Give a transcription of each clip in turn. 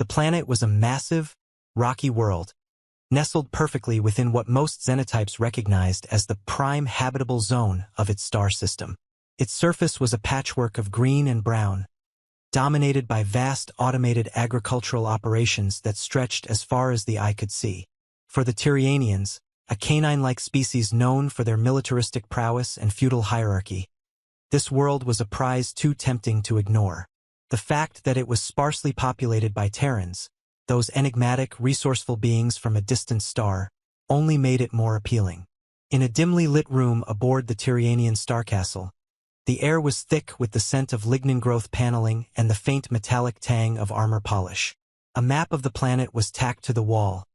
The planet was a massive, rocky world, nestled perfectly within what most xenotypes recognized as the prime habitable zone of its star system. Its surface was a patchwork of green and brown, dominated by vast automated agricultural operations that stretched as far as the eye could see. For the Tyrianians, a canine-like species known for their militaristic prowess and feudal hierarchy, this world was a prize too tempting to ignore. The fact that it was sparsely populated by Terrans, those enigmatic, resourceful beings from a distant star, only made it more appealing. In a dimly lit room aboard the Tyrianian starcastle, the air was thick with the scent of lignin-growth paneling and the faint metallic tang of armor polish. A map of the planet was tacked to the wall,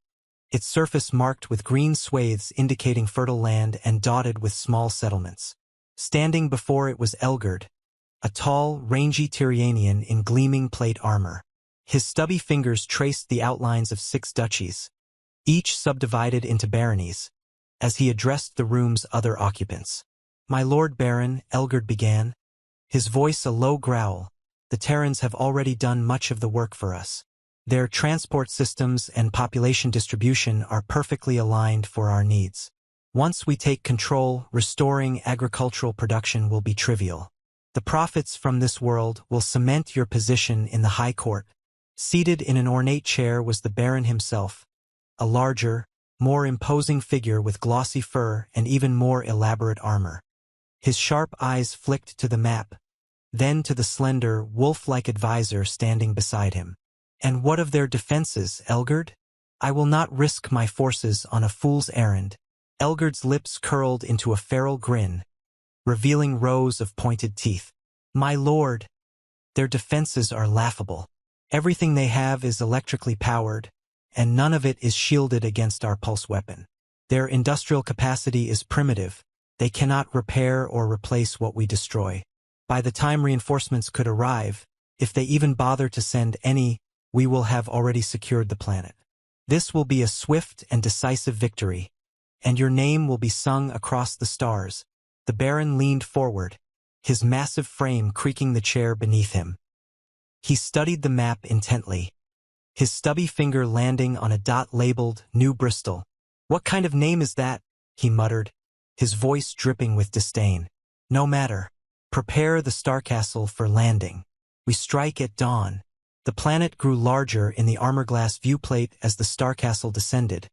its surface marked with green swathes indicating fertile land and dotted with small settlements. Standing before it was Elgard, a tall, rangy Tyrianian in gleaming plate armor. His stubby fingers traced the outlines of 6 duchies, each subdivided into baronies, as he addressed the room's other occupants. "My Lord Baron," Elgard began, his voice a low growl, "the Terrans have already done much of the work for us. Their transport systems and population distribution are perfectly aligned for our needs. Once we take control, restoring agricultural production will be trivial. The profits from this world will cement your position in the High Court." Seated in an ornate chair was the Baron himself, a larger, more imposing figure with glossy fur and even more elaborate armor. His sharp eyes flicked to the map, then to the slender, wolf-like advisor standing beside him. "And what of their defenses, Elgard? I will not risk my forces on a fool's errand." Elgard's lips curled into a feral grin, revealing rows of pointed teeth. "My lord, their defenses are laughable. Everything they have is electrically powered, and none of it is shielded against our pulse weapon. Their industrial capacity is primitive. They cannot repair or replace what we destroy. By the time reinforcements could arrive, if they even bother to send any, we will have already secured the planet. This will be a swift and decisive victory, and your name will be sung across the stars." The Baron leaned forward, his massive frame creaking the chair beneath him. He studied the map intently, his stubby finger landing on a dot labeled New Bristol. "What kind of name is that?" he muttered, his voice dripping with disdain. "No matter. Prepare the starcastle for landing. We strike at dawn." The planet grew larger in the armor-glass viewplate as the starcastle descended,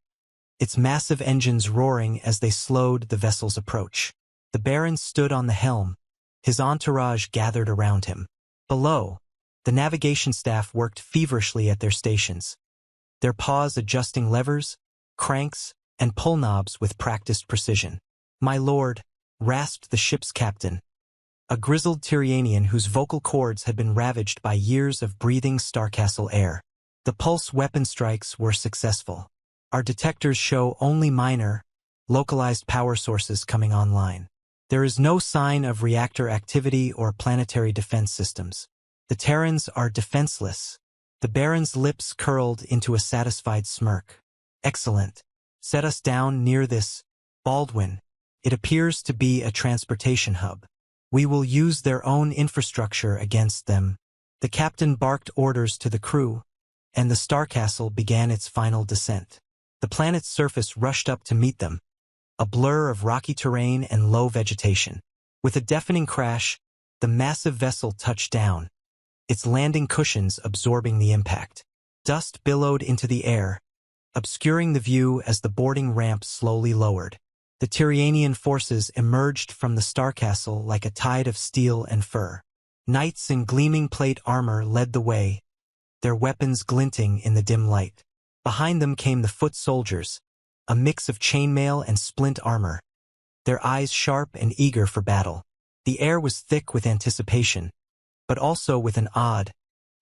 its massive engines roaring as they slowed the vessel's approach. The Baron stood on the helm, his entourage gathered around him. Below, the navigation staff worked feverishly at their stations, their paws adjusting levers, cranks, and pull knobs with practiced precision. "My lord," rasped the ship's captain, a grizzled Tyrianian whose vocal cords had been ravaged by years of breathing starcastle air. "The pulse weapon strikes were successful. Our detectors show only minor, localized power sources coming online. There is no sign of reactor activity or planetary defense systems. The Terrans are defenseless." The Baron's lips curled into a satisfied smirk. "Excellent. Set us down near this, Baldwin. It appears to be a transportation hub. We will use their own infrastructure against them." The captain barked orders to the crew, and the starcastle began its final descent. The planet's surface rushed up to meet them, a blur of rocky terrain and low vegetation. With a deafening crash, the massive vessel touched down, its landing cushions absorbing the impact. Dust billowed into the air, obscuring the view as the boarding ramp slowly lowered. The Tyrianian forces emerged from the starcastle like a tide of steel and fur. Knights in gleaming plate armor led the way, their weapons glinting in the dim light. Behind them came the foot soldiers, a mix of chainmail and splint armor, their eyes sharp and eager for battle. The air was thick with anticipation, but also with an odd,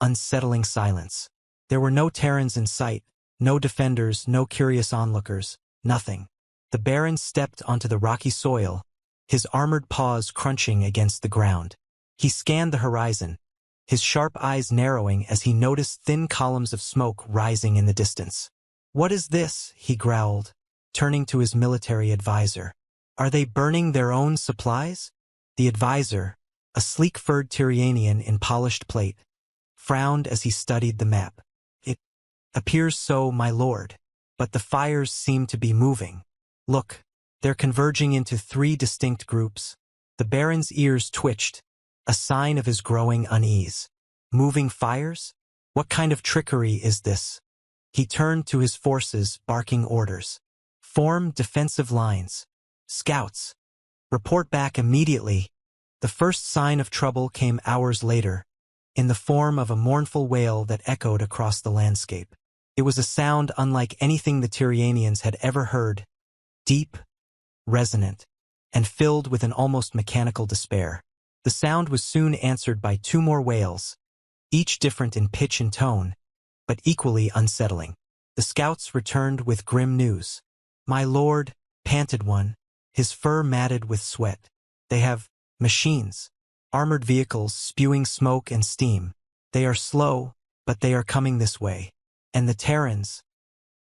unsettling silence. There were no Terrans in sight, no defenders, no curious onlookers, nothing. The Baron stepped onto the rocky soil, his armored paws crunching against the ground. He scanned the horizon, his sharp eyes narrowing as he noticed thin columns of smoke rising in the distance. "What is this?" he growled, turning to his military advisor. "Are they burning their own supplies?" The advisor, a sleek-furred Tyrianian in polished plate, frowned as he studied the map. Appears so, my lord. But the fires seem to be moving. Look, they're converging into 3 distinct groups. The baron's ears twitched, a sign of his growing unease. Moving fires? What kind of trickery is this? He turned to his forces, barking orders. Form defensive lines. Scouts, report back immediately. The first sign of trouble came hours later, in the form of a mournful wail that echoed across the landscape. It was a sound unlike anything the Tyrianians had ever heard, deep, resonant, and filled with an almost mechanical despair. The sound was soon answered by 2 more wails, each different in pitch and tone, but equally unsettling. The scouts returned with grim news. My lord, panted one, his fur matted with sweat. They have machines, armored vehicles spewing smoke and steam. They are slow, but they are coming this way. And the Terrans,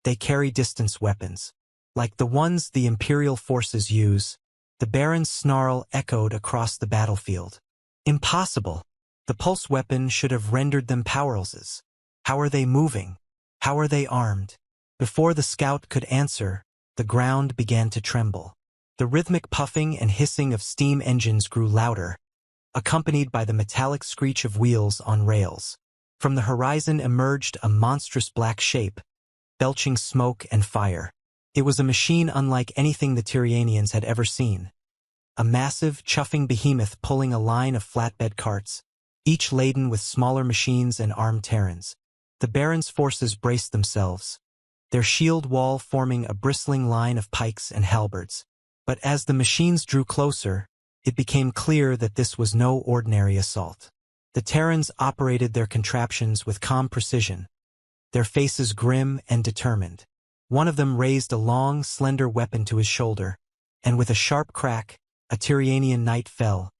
they carry distance weapons, like the ones the Imperial forces use. The Baron's snarl echoed across the battlefield. Impossible! The pulse weapon should have rendered them powerless. How are they moving? How are they armed? Before the scout could answer, the ground began to tremble. The rhythmic puffing and hissing of steam engines grew louder, accompanied by the metallic screech of wheels on rails. From the horizon emerged a monstrous black shape, belching smoke and fire. It was a machine unlike anything the Tyrianians had ever seen. A massive, chuffing behemoth pulling a line of flatbed carts, each laden with smaller machines and armed Terrans. The Baron's forces braced themselves, their shield wall forming a bristling line of pikes and halberds. But as the machines drew closer, it became clear that this was no ordinary assault. The Terrans operated their contraptions with calm precision, their faces grim and determined. One of them raised a long, slender weapon to his shoulder, and with a sharp crack, a Tyrianian knight fell,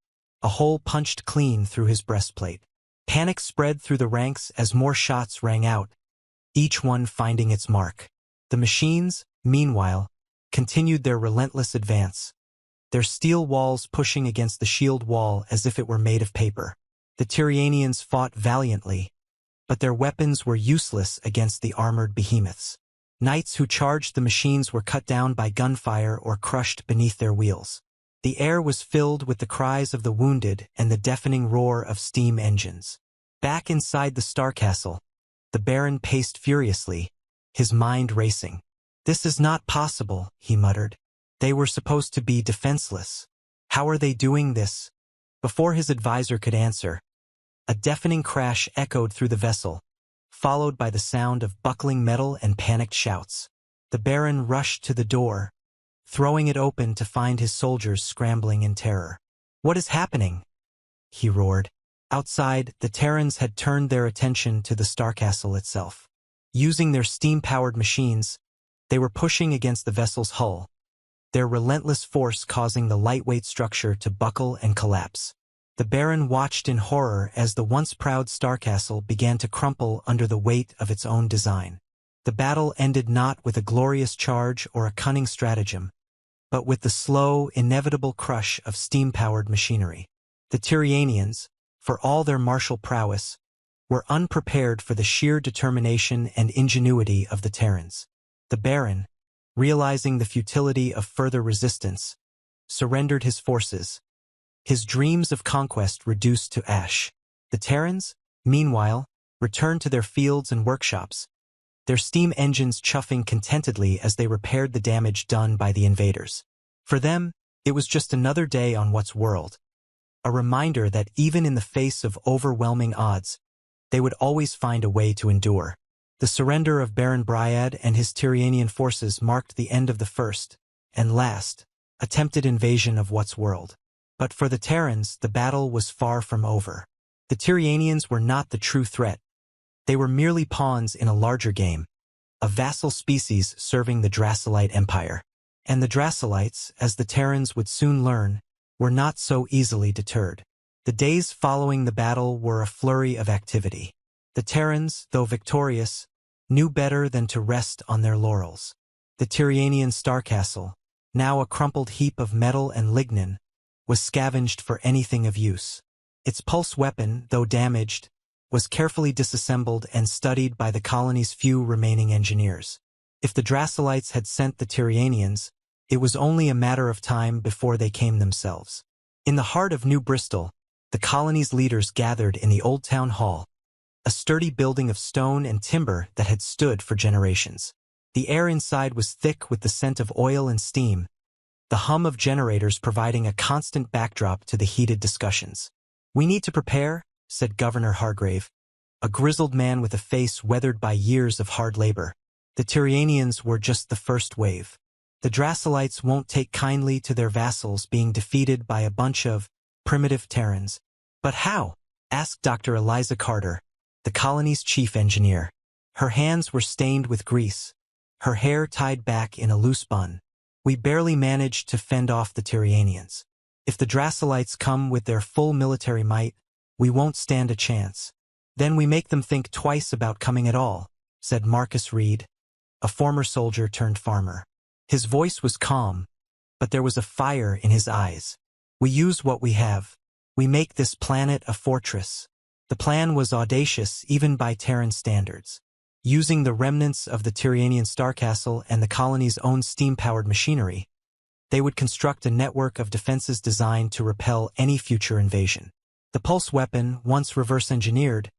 a hole punched clean through his breastplate. Panic spread through the ranks as more shots rang out, each one finding its mark. The machines, meanwhile, continued their relentless advance, their steel walls pushing against the shield wall as if it were made of paper. The Tyrianians fought valiantly, but their weapons were useless against the armored behemoths. Knights who charged the machines were cut down by gunfire or crushed beneath their wheels. The air was filled with the cries of the wounded and the deafening roar of steam engines. Back inside the starcastle, the Baron paced furiously, his mind racing. This is not possible, he muttered. They were supposed to be defenseless. How are they doing this? Before his advisor could answer, a deafening crash echoed through the vessel, followed by the sound of buckling metal and panicked shouts. The Baron rushed to the door, throwing it open to find his soldiers scrambling in terror. What is happening? He roared. Outside, the Terrans had turned their attention to the starcastle itself. Using their steam-powered machines, they were pushing against the vessel's hull, their relentless force causing the lightweight structure to buckle and collapse. The Baron watched in horror as the once proud starcastle began to crumple under the weight of its own design. The battle ended not with a glorious charge or a cunning stratagem, but with the slow, inevitable crush of steam-powered machinery. The Tyrianians, for all their martial prowess, were unprepared for the sheer determination and ingenuity of the Terrans. The Baron, realizing the futility of further resistance, surrendered his forces, his dreams of conquest reduced to ash. The Terrans, meanwhile, returned to their fields and workshops, their steam engines chuffing contentedly as they repaired the damage done by the invaders. For them, it was just another day on what's world, a reminder that even in the face of overwhelming odds, they would always find a way to endure. The surrender of Baron Bryad and his Tyrianian forces marked the end of the first, and last, attempted invasion of what's world. But for the Terrans, the battle was far from over. The Tyrianians were not the true threat. They were merely pawns in a larger game, a vassal species serving the Draculite Empire. And the Draculites, as the Terrans would soon learn, were not so easily deterred. The days following the battle were a flurry of activity. The Terrans, though victorious, knew better than to rest on their laurels. The Tyrianian starcastle, now a crumpled heap of metal and lignin, was scavenged for anything of use. Its pulse weapon, though damaged, was carefully disassembled and studied by the colony's few remaining engineers. If the Draculites had sent the Tyrianians, it was only a matter of time before they came themselves. In the heart of New Bristol, the colony's leaders gathered in the old town hall, a sturdy building of stone and timber that had stood for generations. The air inside was thick with the scent of oil and steam, the hum of generators providing a constant backdrop to the heated discussions. "We need to prepare," said Governor Hargrave, a grizzled man with a face weathered by years of hard labor. "The Tyrianians were just the first wave. The Draculites won't take kindly to their vassals being defeated by a bunch of primitive Terrans." "But how?" asked Dr. Eliza Carter, the colony's chief engineer. Her hands were stained with grease, her hair tied back in a loose bun. "We barely managed to fend off the Tyrianians. If the Draculites come with their full military might, we won't stand a chance. Then we make them think twice about coming at all," said Marcus Reed, a former soldier turned farmer. His voice was calm, but there was a fire in his eyes. "We use what we have. We make this planet a fortress." The plan was audacious even by Terran standards. Using the remnants of the Tyrianian starcastle and the colony's own steam-powered machinery, they would construct a network of defenses designed to repel any future invasion. The pulse weapon, once reverse-engineered,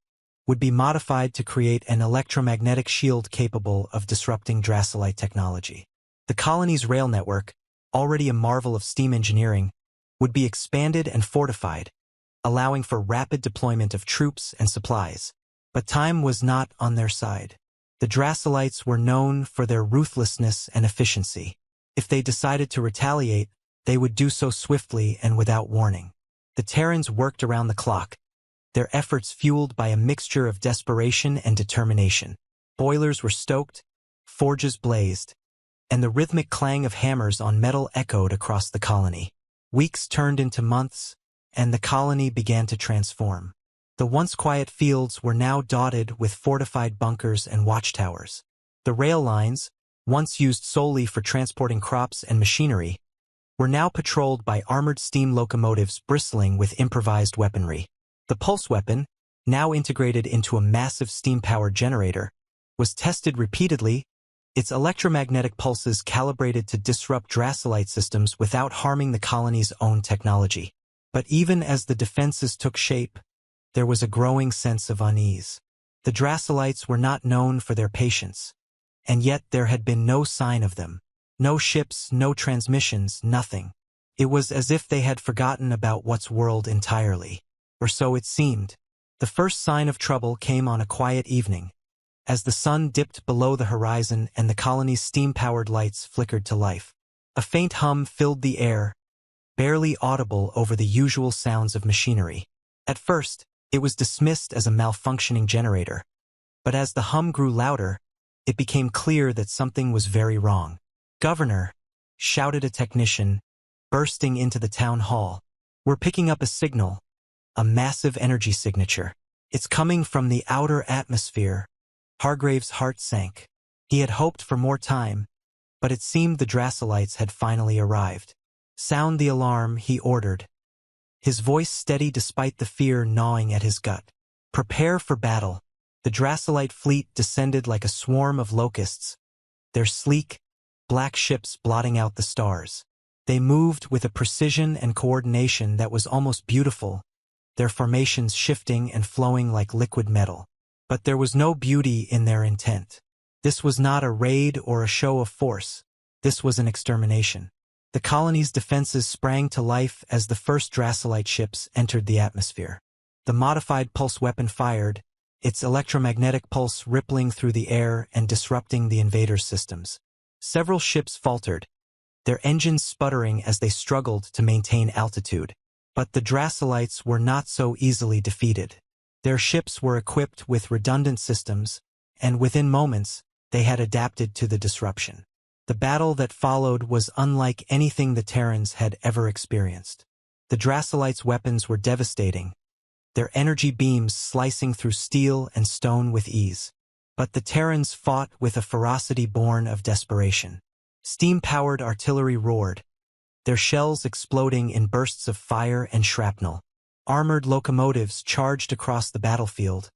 would be modified to create an electromagnetic shield capable of disrupting Draculite technology. The colony's rail network, already a marvel of steam engineering, would be expanded and fortified, allowing for rapid deployment of troops and supplies. But time was not on their side. The Draculites were known for their ruthlessness and efficiency. If they decided to retaliate, they would do so swiftly and without warning. The Terrans worked around the clock, their efforts fueled by a mixture of desperation and determination. Boilers were stoked, forges blazed, and the rhythmic clang of hammers on metal echoed across the colony. Weeks turned into months, and the colony began to transform. The once quiet fields were now dotted with fortified bunkers and watchtowers. The rail lines, once used solely for transporting crops and machinery, were now patrolled by armored steam locomotives bristling with improvised weaponry. The pulse weapon, now integrated into a massive steam-powered generator, was tested repeatedly, its electromagnetic pulses calibrated to disrupt Draculite systems without harming the colony's own technology. But even as the defenses took shape, there was a growing sense of unease. The Draculites were not known for their patience, and yet there had been no sign of them. No ships, no transmissions, nothing. It was as if they had forgotten about what's world entirely. Or so it seemed. The first sign of trouble came on a quiet evening, as the sun dipped below the horizon and the colony's steam-powered lights flickered to life. A faint hum filled the air, barely audible over the usual sounds of machinery. At first, it was dismissed as a malfunctioning generator, but as the hum grew louder, it became clear that something was very wrong. "Governor," shouted a technician, bursting into the town hall. "We're picking up a signal, a massive energy signature. It's coming from the outer atmosphere." Hargrave's heart sank. He had hoped for more time, but it seemed the Draculites had finally arrived. "Sound the alarm," he ordered, his voice steady despite the fear gnawing at his gut. "Prepare for battle." The Draculite fleet descended like a swarm of locusts, their sleek, black ships blotting out the stars. They moved with a precision and coordination that was almost beautiful, their formations shifting and flowing like liquid metal. But there was no beauty in their intent. This was not a raid or a show of force. This was an extermination. The colony's defenses sprang to life as the first Draculite ships entered the atmosphere. The modified pulse weapon fired, its electromagnetic pulse rippling through the air and disrupting the invaders' systems. Several ships faltered, their engines sputtering as they struggled to maintain altitude. But the Draculites were not so easily defeated. Their ships were equipped with redundant systems, and within moments, they had adapted to the disruption. The battle that followed was unlike anything the Terrans had ever experienced. The Draculites' weapons were devastating, their energy beams slicing through steel and stone with ease. But the Terrans fought with a ferocity born of desperation. Steam-powered artillery roared, their shells exploding in bursts of fire and shrapnel. Armored locomotives charged across the battlefield,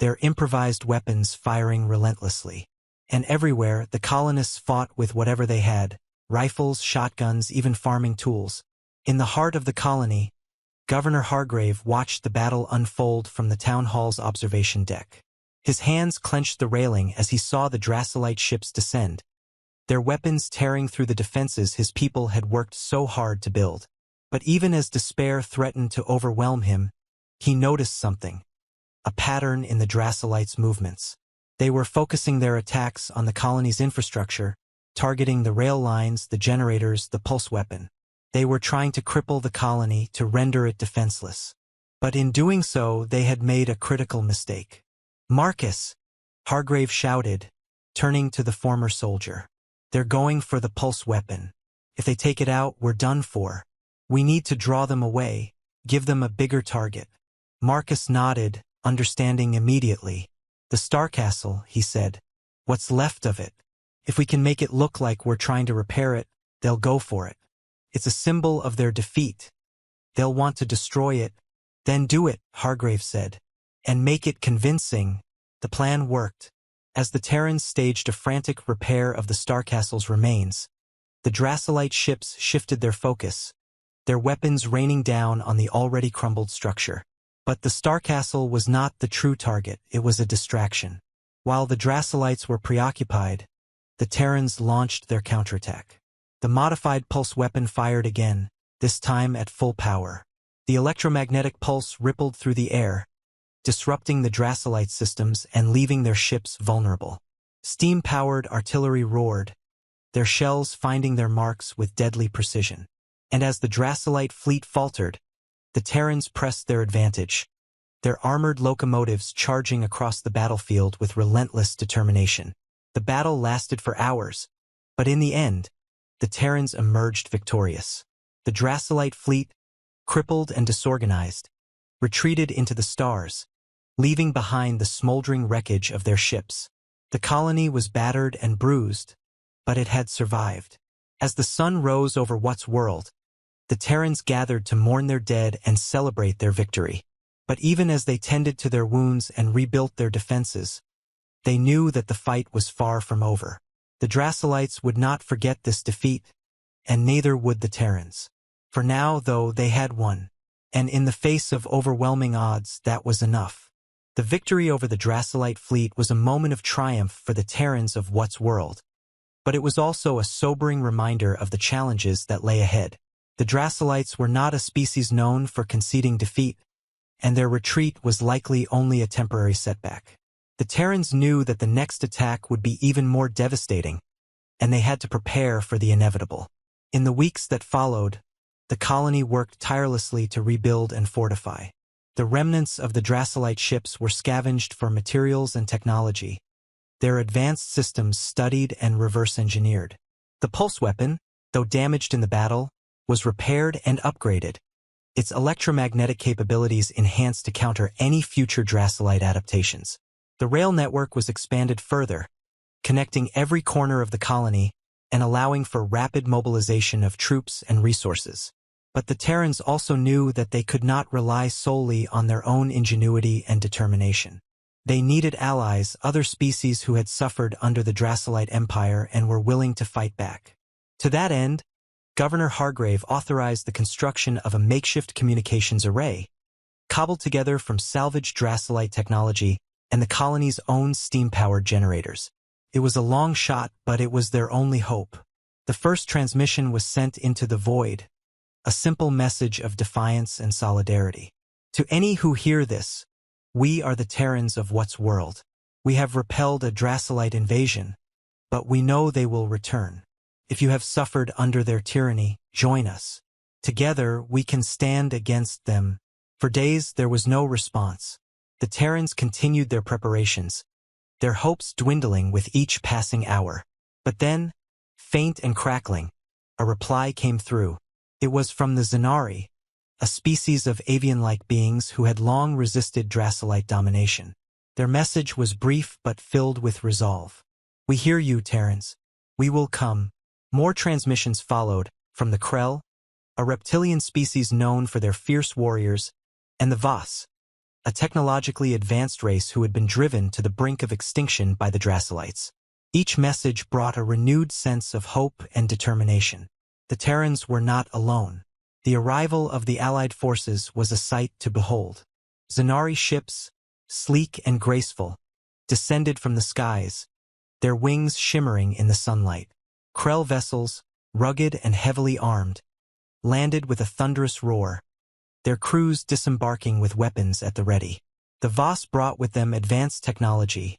their improvised weapons firing relentlessly. And everywhere, the colonists fought with whatever they had, rifles, shotguns, even farming tools. In the heart of the colony, Governor Hargrave watched the battle unfold from the town hall's observation deck. His hands clenched the railing as he saw the Draculite ships descend, their weapons tearing through the defenses his people had worked so hard to build. But even as despair threatened to overwhelm him, he noticed something, a pattern in the Draculites' movements. They were focusing their attacks on the colony's infrastructure, targeting the rail lines, the generators, the pulse weapon. They were trying to cripple the colony to render it defenseless. But in doing so, they had made a critical mistake. "Marcus!" Hargrave shouted, turning to the former soldier. "They're going for the pulse weapon. If they take it out, we're done for. We need to draw them away, give them a bigger target." Marcus nodded, understanding immediately. "The starcastle," he said. "What's left of it. If we can make it look like we're trying to repair it, they'll go for it. It's a symbol of their defeat. They'll want to destroy it." "Then do it," Hargrave said. "And make it convincing." The plan worked. As the Terrans staged a frantic repair of the starcastle's remains, the Draculite ships shifted their focus, their weapons raining down on the already crumbled structure. But the starcastle was not the true target, it was a distraction. While the Draculites were preoccupied, the Terrans launched their counterattack. The modified pulse weapon fired again, this time at full power. The electromagnetic pulse rippled through the air, disrupting the Draculite systems and leaving their ships vulnerable. Steam-powered artillery roared, their shells finding their marks with deadly precision. And as the Draculite fleet faltered, the Terrans pressed their advantage, their armored locomotives charging across the battlefield with relentless determination. The battle lasted for hours, but in the end, the Terrans emerged victorious. The Draculite fleet, crippled and disorganized, retreated into the stars, leaving behind the smoldering wreckage of their ships. The colony was battered and bruised, but it had survived. As the sun rose over What's World, the Terrans gathered to mourn their dead and celebrate their victory. But even as they tended to their wounds and rebuilt their defenses, they knew that the fight was far from over. The Draculites would not forget this defeat, and neither would the Terrans. For now, though, they had won, and in the face of overwhelming odds, that was enough. The victory over the Draculite fleet was a moment of triumph for the Terrans of What's World, but it was also a sobering reminder of the challenges that lay ahead. The Draculites were not a species known for conceding defeat, and their retreat was likely only a temporary setback. The Terrans knew that the next attack would be even more devastating, and they had to prepare for the inevitable. In the weeks that followed, the colony worked tirelessly to rebuild and fortify. The remnants of the Draculite ships were scavenged for materials and technology, their advanced systems studied and reverse-engineered. The pulse weapon, though damaged in the battle, was repaired and upgraded, its electromagnetic capabilities enhanced to counter any future Draculite adaptations. The rail network was expanded further, connecting every corner of the colony and allowing for rapid mobilization of troops and resources. But the Terrans also knew that they could not rely solely on their own ingenuity and determination. They needed allies, other species who had suffered under the Draculite Empire and were willing to fight back. To that end, Governor Hargrave authorized the construction of a makeshift communications array, cobbled together from salvaged Draculite technology and the colony's own steam-powered generators. It was a long shot, but it was their only hope. The first transmission was sent into the void, a simple message of defiance and solidarity. To any who hear this, we are the Terrans of What's World. We have repelled a Draculite invasion, but we know they will return. If you have suffered under their tyranny, join us. Together, we can stand against them. For days, there was no response. The Terrans continued their preparations, their hopes dwindling with each passing hour. But then, faint and crackling, a reply came through. It was from the Xenari, a species of avian-like beings who had long resisted Draculite domination. Their message was brief but filled with resolve. "We hear you, Terrans. We will come." More transmissions followed, from the Krell, a reptilian species known for their fierce warriors, and the Voss, a technologically advanced race who had been driven to the brink of extinction by the Draculites. Each message brought a renewed sense of hope and determination. The Terrans were not alone. The arrival of the Allied forces was a sight to behold. Xenari ships, sleek and graceful, descended from the skies, their wings shimmering in the sunlight. Krell vessels, rugged and heavily armed, landed with a thunderous roar, their crews disembarking with weapons at the ready. The Voss brought with them advanced technology,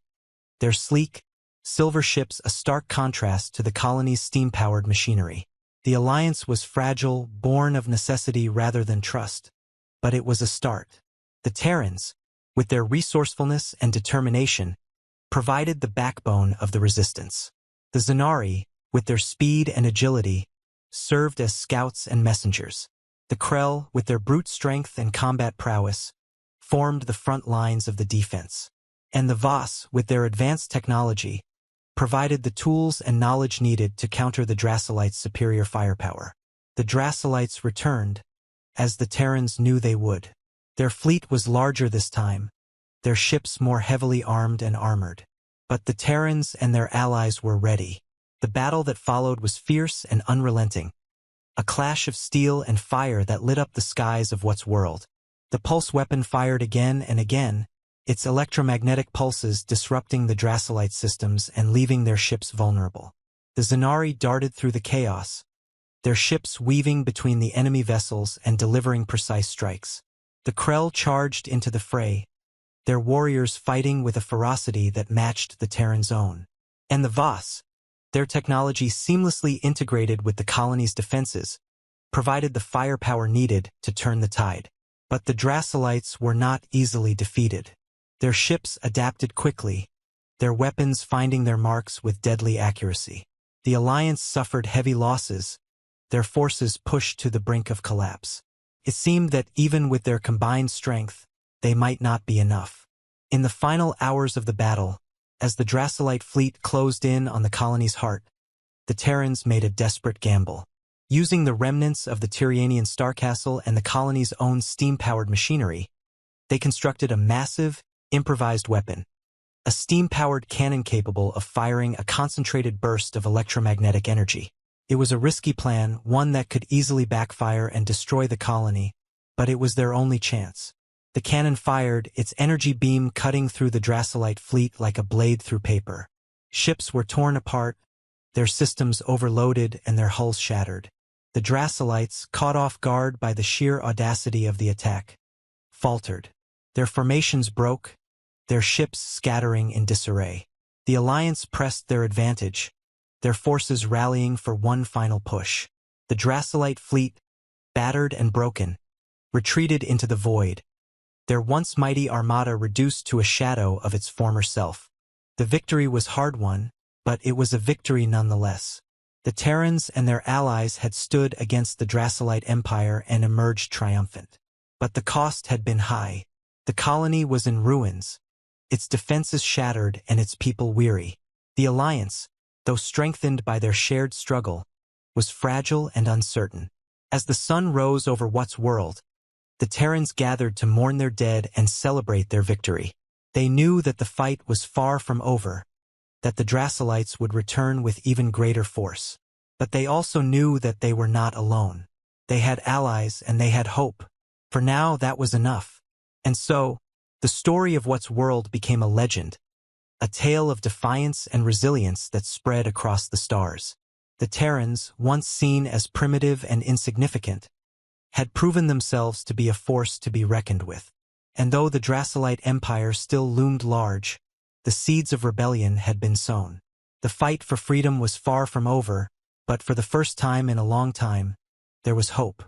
their sleek, silver ships a stark contrast to the colony's steam-powered machinery. The alliance was fragile, born of necessity rather than trust, but it was a start. The Terrans, with their resourcefulness and determination, provided the backbone of the resistance. The Xenari, with their speed and agility, served as scouts and messengers. The Krell, with their brute strength and combat prowess, formed the front lines of the defense. And the Voss, with their advanced technology, provided the tools and knowledge needed to counter the Draculites' superior firepower. The Draculites returned, as the Terrans knew they would. Their fleet was larger this time, their ships more heavily armed and armored. But the Terrans and their allies were ready. The battle that followed was fierce and unrelenting, a clash of steel and fire that lit up the skies of what's world. The pulse weapon fired again and again, its electromagnetic pulses disrupting the Draculite systems and leaving their ships vulnerable. The Xenari darted through the chaos, their ships weaving between the enemy vessels and delivering precise strikes. The Krell charged into the fray, their warriors fighting with a ferocity that matched the Terrans' own. And the Voss, their technology seamlessly integrated with the colony's defenses, provided the firepower needed to turn the tide. But the Draculites were not easily defeated. Their ships adapted quickly, their weapons finding their marks with deadly accuracy. The alliance suffered heavy losses, their forces pushed to the brink of collapse. It seemed that even with their combined strength, they might not be enough. In the final hours of the battle, as the Draculite fleet closed in on the colony's heart, the Terrans made a desperate gamble. Using the remnants of the Tyrianian starcastle and the colony's own steam-powered machinery, they constructed a massive, improvised weapon, a steam-powered cannon capable of firing a concentrated burst of electromagnetic energy. It was a risky plan, one that could easily backfire and destroy the colony, but it was their only chance. The cannon fired, its energy beam cutting through the Draculite fleet like a blade through paper. Ships were torn apart, their systems overloaded and their hulls shattered. The Draculites, caught off guard by the sheer audacity of the attack, faltered. Their formations broke, their ships scattering in disarray. The alliance pressed their advantage, their forces rallying for one final push. The Draculite fleet, battered and broken, retreated into the void, their once mighty armada reduced to a shadow of its former self. The victory was hard-won, but it was a victory nonetheless. The Terrans and their allies had stood against the Draculite Empire and emerged triumphant. But the cost had been high. The colony was in ruins, its defenses shattered and its people weary. The alliance, though strengthened by their shared struggle, was fragile and uncertain. As the sun rose over what's world, the Terrans gathered to mourn their dead and celebrate their victory. They knew that the fight was far from over, that the Draculites would return with even greater force. But they also knew that they were not alone. They had allies and they had hope. For now, that was enough. And so, the story of what's world became a legend, a tale of defiance and resilience that spread across the stars. The Terrans, once seen as primitive and insignificant, had proven themselves to be a force to be reckoned with. And though the Draculite Empire still loomed large, the seeds of rebellion had been sown. The fight for freedom was far from over, but for the first time in a long time, there was hope.